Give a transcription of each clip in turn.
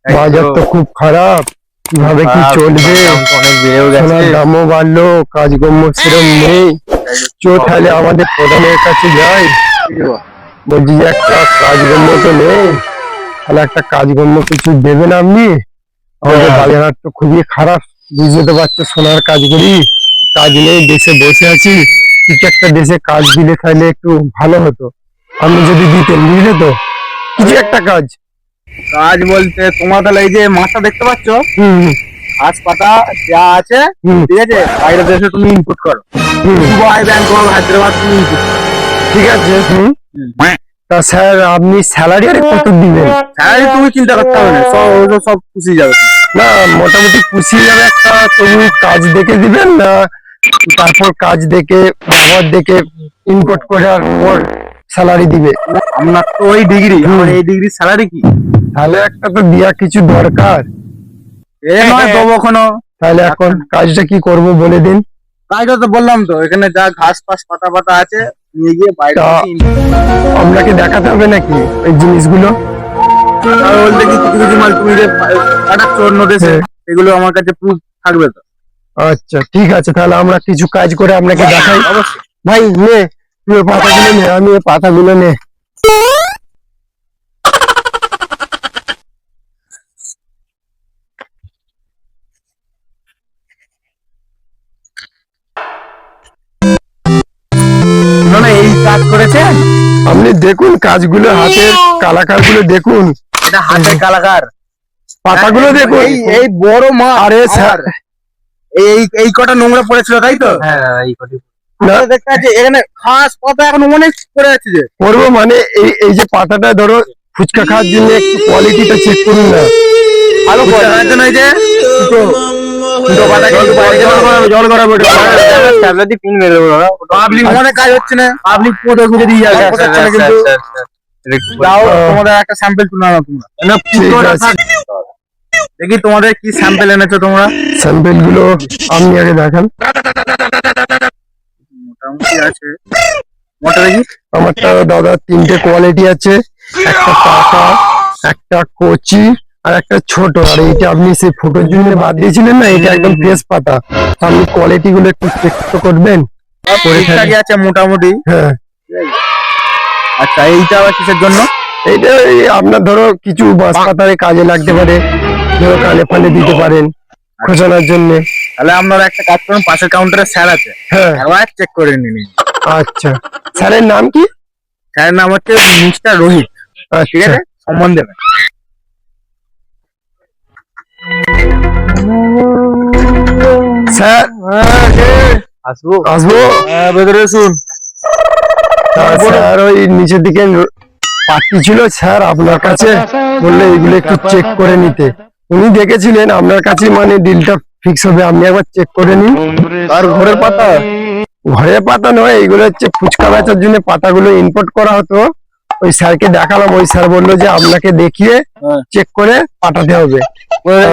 বাজার তো খুব খারাপ, কিভাবে কি চলবে? সোনার দামও বাড়লো, কাজকর্ম সেরকম নেই। তাহলে আমাদের প্রধানের কাছে যাই, বলছি যে একটা কাজকর্ম তো নেই, তাহলে একটা কাজকর্ম কিছু দেবেন আপনি? আমাদের বাজারহাট তো খুবই খারাপ, বুঝতে তো পারছো, সোনার কাজ করি, কাজ নেই, দেশে বসে আছি। কিছু একটা দেশে কাজ দিলে তাহলে একটু ভালো হতো, আপনি যদি দিতেন, বুঝলে তো, কিছু একটা কাজ। কাজ বলতে তোমার তাহলে এই যে মাছটা দেখতে পাচ্ছ, ঘাস পাতা যা আছে, ঠিক আছে, বাইরের দেশে তুমি ইনপুট করো, দুবাই, ব্যাংকক, হায়দ্রাবাদ তুমি ইনপুট করো, ঠিক আছে। তা স্যার আপনি স্যালারি আর কত দিবেন? স্যালারি তুমি চিন্তা করতে হবে না, সব পুষিয়ে যাবে। না, মোটামুটি পুষিয়ে যাবে একটা, তবু কাজ দেখে দিবেন না? তারপর কাজ দেখে, ব্যবহার দেখে ইনপুট করে আর পর স্যালারি দিবে? আপনার তো ওই ডিগ্রি, আমার এই ডিগ্রি স্যালারি কি? তাহলে একটা তো দেওয়া কিছু দরকার, এ নয় দেবো এখনো। তাহলে এখন কাজটা কি করব বলে দিন। কাজটা তো বললাম তো, এখানে যা ঘাস ফাস পাতা পাতা আছে নিয়ে গিয়ে বাইরে আপনাকে দেখাতে হবে নাকি এই জিনিসগুলো? বলতে কি কিছু কিছু মাল তুমি যে পাঠাচ্ছ অন্য দেশে, এগুলো আমার কাছে প্রুফ থাকবে তো। আচ্ছা ঠিক আছে, তাহলে আমরা কিছু কাজ করে আপনাকে দেখাই। অবশ্যই ভাই নে, তুই পাতাগুলো নে, আমি পাতাগুলো নে। এই কাজ করেছেন আপনি দেখুন কাজগুলো, হাতের কালাকারগুলো দেখুন, এটা হাতের কালাকার, পাতাগুলো দেখুন। এই বড় মা, আরে স্যার, এই কটা নোংরা পড়েছিল তাই তো? হ্যাঁ এই কটি দেখতে পাচ্ছি এখানে ঘাস পাতা এখন অনেক পড়ে আছে। যে করবো মানে এই যে পাতাটা ধরো ফুচকা খাওয়ার জন্য একটু কোয়ালিটিটা চেক করুন না, ভালো জন্য এই যে জল করাবো, পাবলিক অনেক কাজ হচ্ছে না, পাবলিক পদে খুঁজে দিয়ে যাবে, কিন্তু যাও তোমাদের একটা স্যাম্পল তুলে নাও তোমরা। দেখি তোমাদের কি স্যাম্পল এনেছো তোমরা। স্যাম্পল গুলো আপনি আগে দেখান। মোটামুটি আছে, মোটা দেখি। আমারটা দাদা তিনটে কোয়ালিটি আছে, একটা পাকা, একটা কচি আর একটা ছোট। আর এইটা আপনি সেই ফটোর জন্য বাদ দিয়েছিলেন না, এটা একদম ফ্রেশ পাতা। আপনি কোয়ালিটি গুলো একটু চেক করবেন। ঠিকঠাকই আছে মোটামুটি। হ্যাঁ আচ্ছা, এইটা আবার কিসের জন্য? এইটা আপনার ধরো কিছু বাঁশ পাতার কাজে লাগতে পারে, ধরো কানে ফানে দিতে পারেন খোঁচানোর জন্য। তাহলে আপনারা একটা কাজ করুন, পাশের কাউন্টারে স্যার আছে, হ্যাঁ একবার চেক করে নিন। আচ্ছা, স্যারের নাম কি? স্যারের নাম হচ্ছে মিস্টার রোহিত। ঠিক আছে, সম্মান দেবেন। স্যার আসবো আসবো, ভেতরে শুন। স্যার ওই নিচের দিকে পার্টি ছিল স্যার আপনার কাছে, বললে এগুলো একটু চেক করে নিতে। উনি দেখেছিলেন আপনার কাছে, মানে ডিলটা ফিক্স হবে, আপনি একবার চেক করে নিন। আর ঘরের পাতা? ঘরের পাতা নয়, এইগুলো হচ্ছে ফুচকা বেচার জন্য পাতাগুলো ইম্পোর্ট করা হতো। ওই স্যারকে দেখালাম, ওই স্যার বললো যে আপনাকে দেখিয়ে চেক করে পাঠাতে হবে।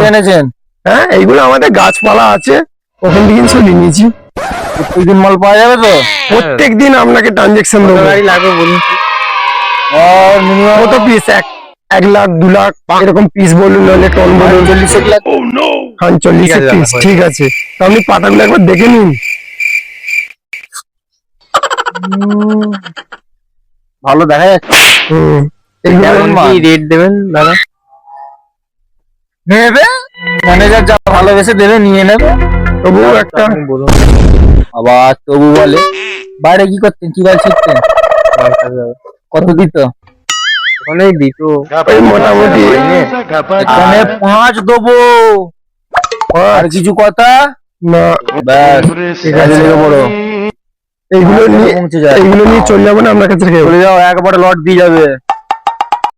এনেছেন? হ্যাঁ, এইগুলো আমাদের গাছপালা আছে, ওখান থেকে সব নিয়েছি। প্রত্যেকদিন মাল পাওয়া যাবে তো? প্রত্যেক দিন আপনাকে ট্রানজেকশন দেবো। লাগবে বলুন। আর মিনিমাম কত পিস? 1 লাখ 2 লাখ এরকম পিস বলুন, নাহলে টন বলুন। 40 লাখ। 40 পিস, ঠিক আছে। তো আপনি পাতাগুলো একবার দেখে নিন। ভালো দেখা যাচ্ছে। রেট দেবেন দাদা? নেবে ম্যানেজার যা ভালোবেসে দেবে, নিয়ে নেবে। তবুও একটা বলুন। আবার তবু বলে, বাইরে কি করতেন, কি কাজ শিখতেন? কত দিত? ওখানেই দিত মোটামুটি এখানে 5 দেবো। আর কিছু কথা না, ব্যাস ঠিক আছে, লেগে পড়ো। এইগুলো নিয়ে চলে যাবো না আপনার কাছে? চলে যাও, একবারে লট দিয়ে যাবে।